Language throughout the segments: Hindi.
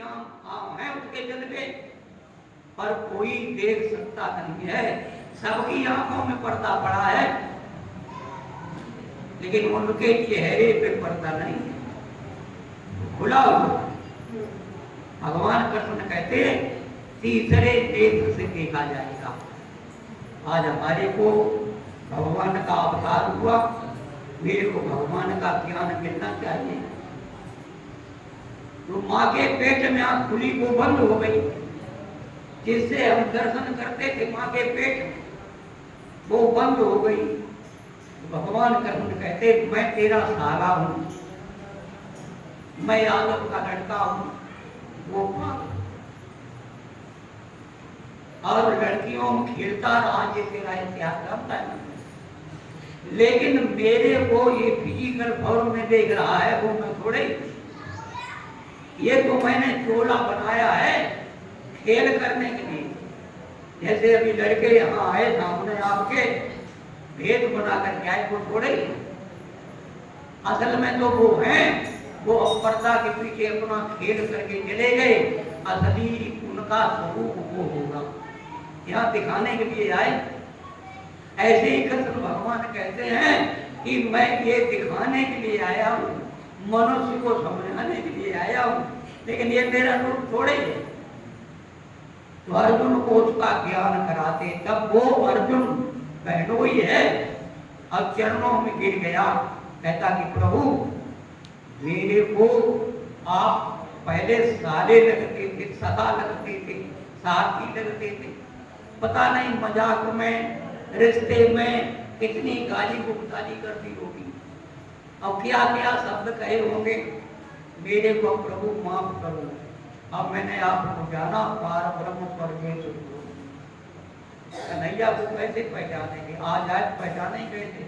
आम है उसके जलवे, पर कोई देख सकता नहीं है। सबकी आंखों में पर्दा पड़ा है, लेकिन उनके चेहरे पे पर्दा नहीं है, खुला हुआ। भगवान कृष्ण कहते तीसरे नेत्र से देखा जाएगा। आज हमारे को भगवान का अवतार हुआ, मेरे को भगवान का ज्ञान मिलना चाहिए। तो माँ के पेट में आंख खुली, वो बंद हो गई, जिससे हम दर्शन करते थे माँ के पेट में, वो बंद हो गई। भगवान कृष्ण कहते मैं तेरा साला हूं, मैं यादव का लड़का हूं, वो और लड़कियों में खेलता रहा, ये तेरा इतिहास जानता है। लेकिन मेरे को ये फिजिकल फॉर्म में देख रहा है, वो मैं थोड़े, ये तो मैंने चोला बनाया है खेल करने के लिए। जैसे अभी लड़के यहाँ आए सामने आपके, भेद बना कर क्या है, वो थोड़े, असल में तो वो हैं, वो पर्दा के पीछे अपना खेल करके चले गए, असली उनका स्वरूप वो होगा, यहाँ दिखाने के लिए आए। ऐसे ही कृष्ण भगवान कहते हैं कि मैं ये दिखाने के लिए आया हूँ, मनुष्य को समझाने के लिए आया हूँ, लेकिन ये मेरा रूप थोड़े ही है। तो अर्जुन को उसका ज्ञान कराते, तब वो अर्जुन बहनोई है, अब चरणों में गिर गया, कहता कि प्रभु मेरे को आप पहले साले लगते थे, सदा लगते थे, साथी लगते थे, पता नहीं मजाक में, रिश्ते में कितनी गाली गुप्ताली करती होगी, अब क्या क्या शब्द कहे होंगे, मेरे को प्रभु माफ करो। अब मैंने आपको जाना, पार ब्रह्म परमेश्वर को। कन्हैया को कैसे पहचानेंगे, आज आज पहचाने कैसे,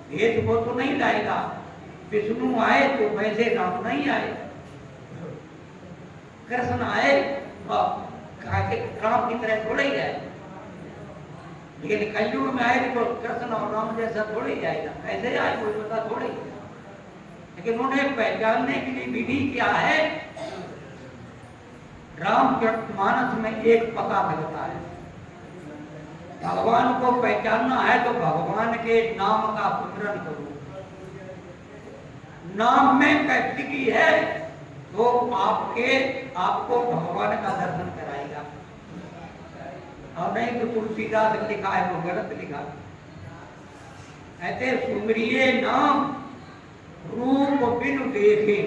भेद को तो नहीं लाएगा। विष्णु आए तो वैसे राम नहीं आए, कृष्ण आए राम की तरह थोड़े ही आए, लेकिन कलयुग में आए तो कृष्ण और राम जैसा थोड़े ही आएगा, कैसे आए कोई पता थोड़े। लेकिन उन्हें पहचानने की लिए विधि क्या है, रामचरितमानस में एक पता लगता है। भगवान को पहचानना है तो भगवान के नाम का स्मरण करो, नाम में कैप्टिकी है तो आपको भगवान का दर्शन कराएगा, और नहीं तो तुलसीदास लिखा है वो गलत लिखा। ऐसे सुमरिए नाम रूप बिन देखे,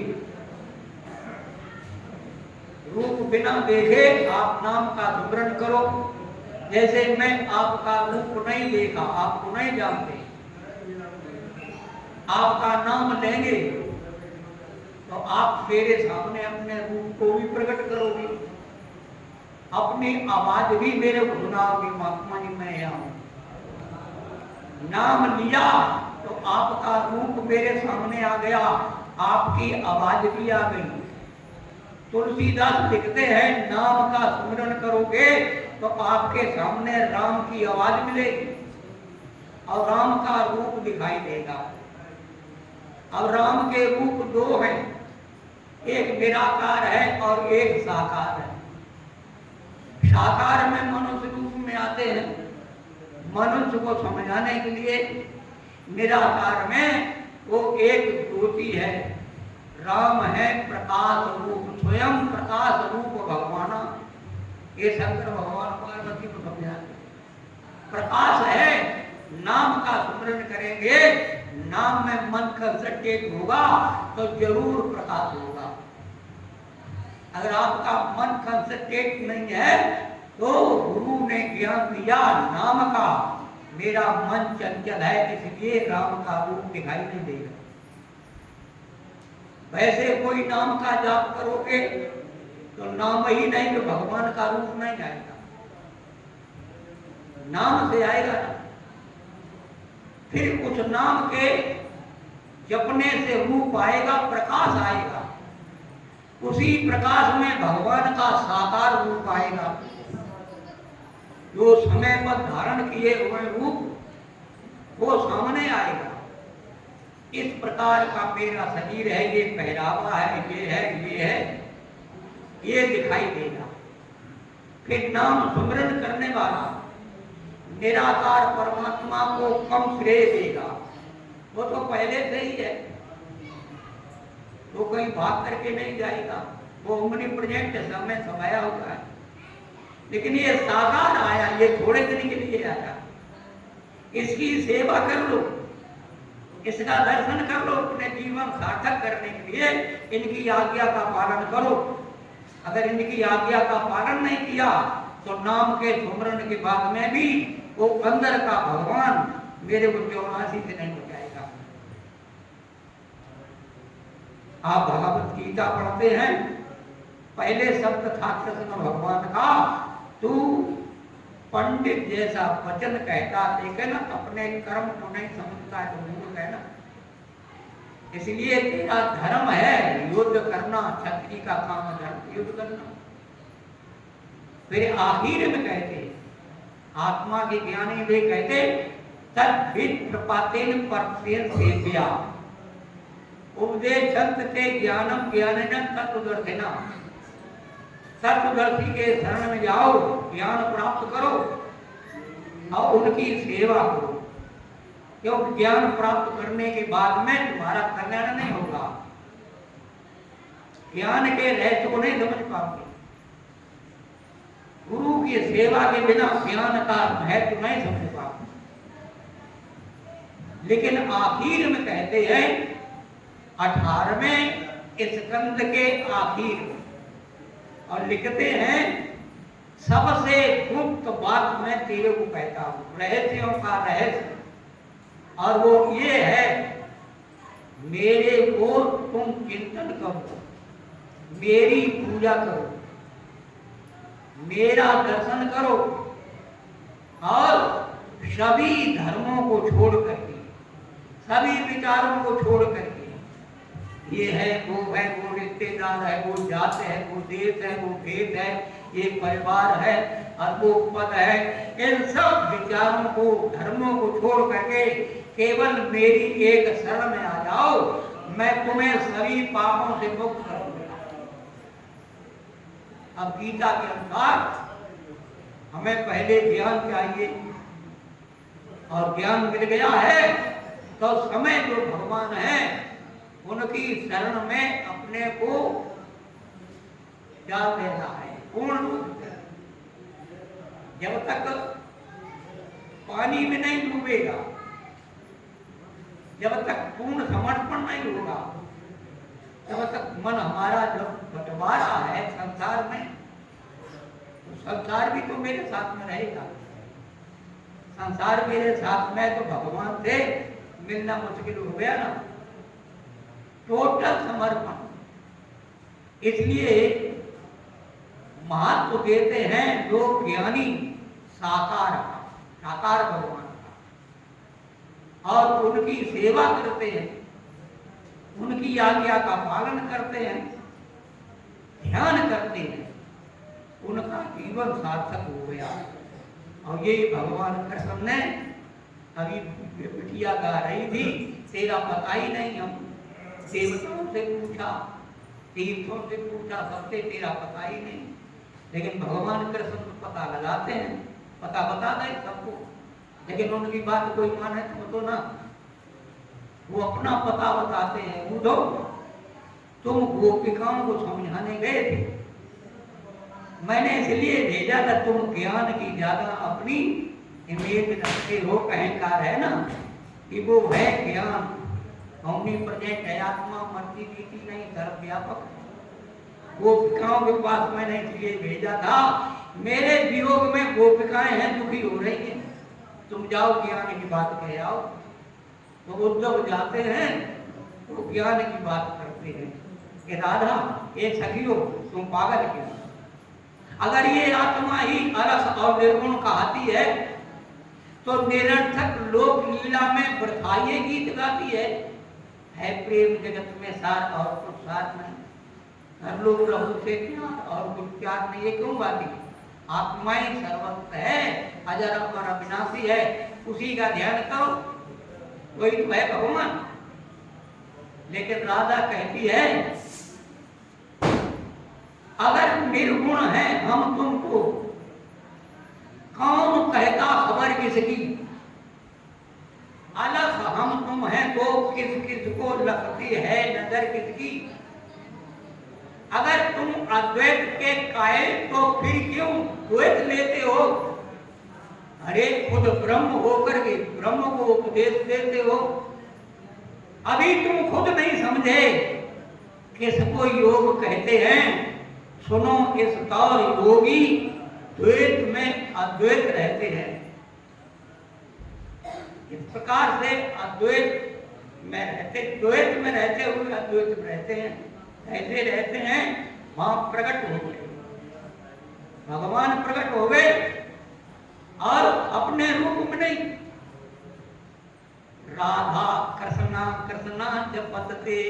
रूप बिना देखे आप नाम का स्मरण करो। जैसे मैं आपका रूप नहीं देखा, आपको नहीं जानते, आपका नाम लेंगे तो आप मेरे सामने अपने रूप को भी प्रकट करोगे, अपनी आवाज भी मेरे को सुनाओगे, महात्मा जी मैं यहाँ हूं। नाम लिया तो आपका रूप मेरे सामने आ गया, आपकी आवाज भी आ गई। तुलसीदास लिखते हैं नाम का स्मरण करोगे तो आपके सामने राम की आवाज मिलेगी और राम का रूप दिखाई देगा। अब राम के रूप दो हैं, एक निराकार है और एक साकार है। साकार में मनुष्य रूप में आते हैं मनुष्य को समझाने के लिए, निराकार में वो एक ज्योति है, राम है प्रकाश रूप, स्वयं प्रकाश रूप भगवान। ये शंकर भगवान पार्वती को समझाते, प्रकाश है, नाम का स्मरण करेंगे, नाम में मन कंसंट्रेट होगा तो जरूर प्रकाश होगा। अगर आपका मन कंसंट्रेट नहीं है तो गुरु ने ज्ञान दिया नाम का, मेरा मन चंचल है इसलिए राम का रूप दिखाई नहीं देगा। वैसे कोई नाम का जाप करोगे तो नाम ही नहीं तो भगवान का रूप नहीं आएगा, नाम से आएगा ना। फिर उस नाम के जपने से रूप आएगा, प्रकाश आएगा, उसी प्रकाश में भगवान का साकार रूप आएगा, जो समय पर धारण किए हुए रूप वो सामने आएगा। इस प्रकार का मेरा शरीर है, ये पहरावा है, ये है, ये है, ये दिखाई देगा। फिर नाम सुमरन करने वाला निराकार परमात्मा को कम श्रेय देगा, वो तो पहले से ही है, वो कहीं भाग करके नहीं जाएगा, वो ओमनी प्रेजेंट समय समाया होता है। लेकिन ये साकार आया, ये थोड़े दिन के लिए आया, इसकी सेवा कर लो, इसका दर्शन कर लो, अपने जीवन सार्थक करने के लिए इनकी आज्ञा का पालन करो। अगर इनकी आज्ञा का पालन नहीं किया तो नाम के सुमरन के बाद में भी वो अंदर का भगवान मेरे को 84 से नहीं बचाएगा। आप भगवत गीता पढ़ते हैं, पहले शब्द था कृष्ण भगवान का, तू पंडित जैसा वचन कहता, लेकिन अपने कर्म को नहीं समझता है तो मूर्ख है ना। इसलिए तेरा धर्म है युद्ध करना, क्षत्रिय का काम धर्म युद्ध करना। फिर आखिर में कहते, आत्मा के ज्ञानी वे कहते, तद्भिद प्रपातेन परसेन सेव्या उपदेशंत ते ज्ञानम ज्ञानेन तत्वदर्शिना। तत्वदर्शी के शरण में जाओ, ज्ञान प्राप्त करो और उनकी सेवा करो, क्योंकि ज्ञान प्राप्त करने के बाद में तुम्हारा कल्याण नहीं होगा। ज्ञान के रहस्य को नहीं समझ पाओगे, गुरु की सेवा के बिना ज्ञान का महत्व नहीं समझ पाओगे। लेकिन आखिर में कहते हैं 18वें स्कंद के आखिर में, और लिखते हैं सबसे गुप्त बात मैं तेरे को कहता हूं, रहस्यों का रहस्य, और वो ये है, मेरे को तुम चिंतन करो, मेरी पूजा करो, मेरा दर्शन करो, और सभी धर्मों को छोड़ करके, सभी विचारों को छोड़ करके, ये है, वो है, वो रिश्तेदार है, वो जात है, वो देश है, वो भेद है, ये परिवार है और वो पद है, इन सब विचारों को, धर्मों को छोड़ करके केवल मेरी एक शरण में आ जाओ, मैं तुम्हें सभी पापों से मुक्त करूंगा। अब गीता के अनुसार हमें पहले ज्ञान चाहिए, और ज्ञान मिल गया है तो समय जो भगवान है उनकी शरण में अपने को डाल देना है पूर्ण रूप से। जब तक पानी में नहीं डूबेगा, जब तक पूर्ण समर्पण नहीं होगा, तब तक मन हमारा जब बंटवारा है संसार में, तो संसार भी तो मेरे साथ में रहेगा। संसार मेरे साथ में तो भगवान से मिलना मुश्किल हो गया ना। टोटल समर्पण, इसलिए महत्व देते हैं लोग ज्ञानी साकार भगवान का, और उनकी सेवा करते हैं, उनकी आज्ञा का पालन करते हैं, ध्यान करते हैं, उनका जीवन सार्थक हो गया। और ये भगवान कृष्ण ने अभी बिटिया गा रही थी, तेरा पता ही नहीं, हम देवताओं से पूछा, तीर्थों से पूछा, सबसे तेरा पता ही नहीं। लेकिन भगवान कृष्ण तो पता लगाते हैं, पता बता दें सबको, लेकिन उनकी बात कोई माने तो ना, वो अपना पता बताते हैं। बुधो, तुम गोपिकाओं को समझाने गए थे, मैंने इसलिए भेजा था, तुम ज्ञान की ज्यादा अपनी इमेज रखते हो, अहंकार है ना कि वो है ज्ञान, ओमनी प्रेजेंट है, आत्मा मरती जीती नहीं, सर्वव्यापक। गोपिकाओं के पास मैंने इसलिए भेजा था, मेरे वियोग में गोपिकाएं हैं, दुखी हो रही हैं, तुम जाओ ज्ञान की बात कह आओ। तो उद्धव जाते हैं, वो ज्ञान की बात करते हैं कि राधा, ये सखियो, तुम पागल क्यों? अगर ये आत्मा ही अलस और निर्गुण कहती है तो निरर्थक लोक लीला में वृथा ये गीत गाती है प्रेम जगत में सार और कुछ सार नहीं, हर लोग प्रभु से प्यार और कुछ प्यार नहीं, ये क्यों गाती? आत्मा ही सर्वत्र है, अजर और अविनाशी है, उसी का ध्यान करो, वही तो है भगवान। लेकिन राधा कहती है अगर निर्गुण है हम तुमको कौन कहता खबर किसकी, अलग हम तुम हैं तो किस किस को लगती है नजर किसकी। अगर तुम अद्वैत के कायल तो फिर क्यों द्वैत लेते हो। अरे खुद ब्रह्म होकर के ब्रह्म को उपदेश देते हो। अभी तुम खुद नहीं समझे किसको योग कहते हैं। सुनो इस तौर योगी द्वैत में अद्वैत रहते हैं। इस प्रकार से अद्वैत में रहते, द्वैत में रहते हुए अद्वैत में रहते हैं। ऐसे रहते हैं वहां प्रकट हो गए, भगवान प्रकट हो गए और अपने रूप में नहीं। राधा कृष्णा कृष्णा जपत थे,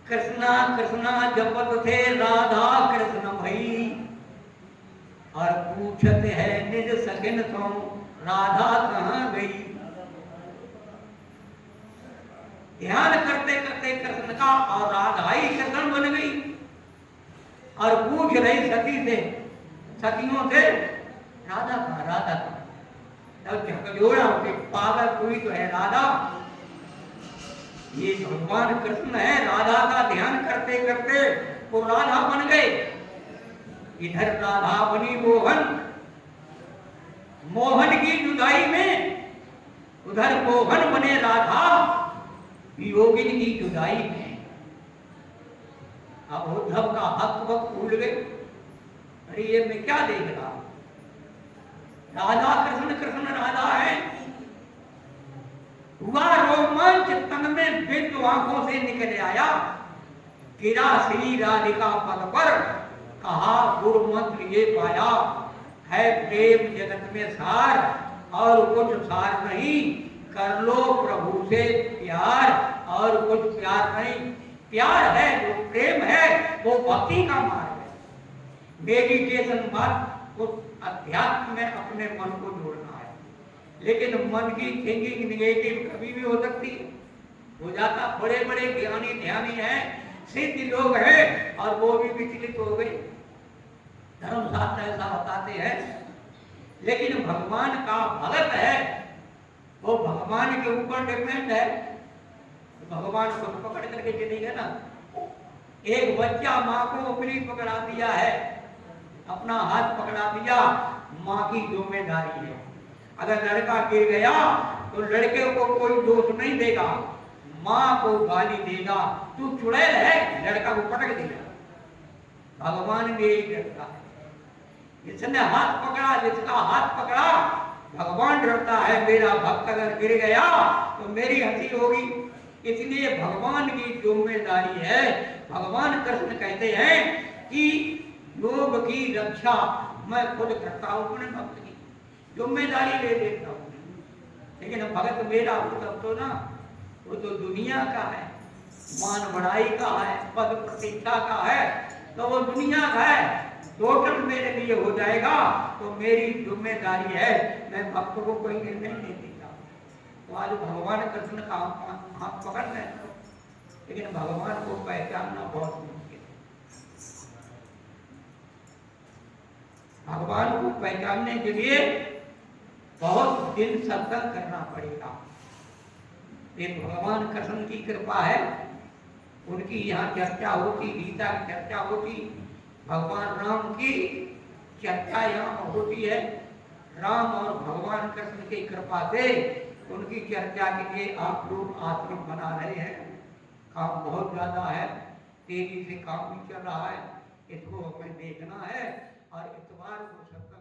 कृष्णा कृष्णा जपत थे राधा कृष्ण भई। और पूछते हैं निज सखिन तो राधा कहाँ गई। ध्यान करते करते कृष्ण का और राधा ही कृष्ण बन गई। और पूछ रही सती से, सखियों से राधा कहाँ, राधा कहाँ। झकझोरा होके पागल हुई तो है राधा। ये भगवान कृष्ण है, राधा का ध्यान करते करते वो राधा बन गए। इधर राधा बनी मोहन, मोहन की जुदाई में उधर मोहन बने राधा योगिन की जुदाई में। अब उद्धव का हक वक्त भूल गए। अरे ये मैं क्या देख रहा हूं, राधा कृष्ण कृष्ण राधा है। हुआ रोमांच तन में बिंदु आंखों से निकल आया। गिरा श्री राधिका पद पर कहा गुरु मंत्र ये पाया। है प्रेम जगत में सार और कुछ सार नहीं। कर लो प्रभु से प्यार और कुछ प्यार नहीं। प्यार है जो प्रेम है वो भक्ति का मार्ग है। मेडिटेशन बात उस अध्यात्म में अपने मन को जोड़ना है। लेकिन मन की थिंकिंग निगेटिव कभी भी हो सकती है, हो जाता। बड़े बड़े ज्ञानी ध्यानी हैं, सिद्ध लोग हैं और वो भी विचलित हो गए। धर्मशास्त्र ऐसा बताते हैं। लेकिन भगवान का भगत है, वो भगवान के ऊपर डिपेंड है। भगवान को पकड़ करके चलेगा ना। एक बच्चा माँ को अपनी पकड़ा दिया है, अपना हाथ पकड़ा दिया, माँ की जिम्मेदारी है। अगर लड़का गिर गया तो लड़के को कोई दोष नहीं देगा, माँ को गाली देगा, तू चुड़ैल है, लड़का को पटक दिया। भगवान भी यही करता है। जिसने हाथ पकड़ा, जिसका हाथ पकड़ा, भगवान डरता है मेरा भक्त अगर गिर गया तो मेरी हंसी होगी। इसलिए भगवान की जिम्मेदारी है। भगवान कृष्ण कहते हैं कि लोग की रक्षा मैं खुद करता हूं, अपने भक्त की जिम्मेदारी ले लेता हूं। लेकिन भगत मेरा तब तो ना, वो तो दुनिया का है, मान बढ़ाई का है, पद प्रतिष्ठा का है, तो वो दुनिया का है। टोटल मेरे लिए हो जाएगा तो मेरी जिम्मेदारी है, मैं भक्त को कोई निर्णय नहीं देता। तो आज भगवान कृष्ण का हाथ पकड़ रहे हैं, लेकिन भगवान को पहचानना बहुत मुश्किल है। भगवान को पहचानने के लिए बहुत दिन सत्संग करना पड़ेगा। ये भगवान कृष्ण की कृपा है, उनकी यहाँ चर्चा होती, गीता की चर्चा होती, भगवान राम की चर्चा यहाँ होती है। राम और भगवान कृष्ण की कृपा से उनकी चर्चा के लिए आप लोग आश्रम बना रहे हैं। काम बहुत ज्यादा है, तेजी से काम भी चल रहा है, इसको हमें देखना है और इतवार को सबका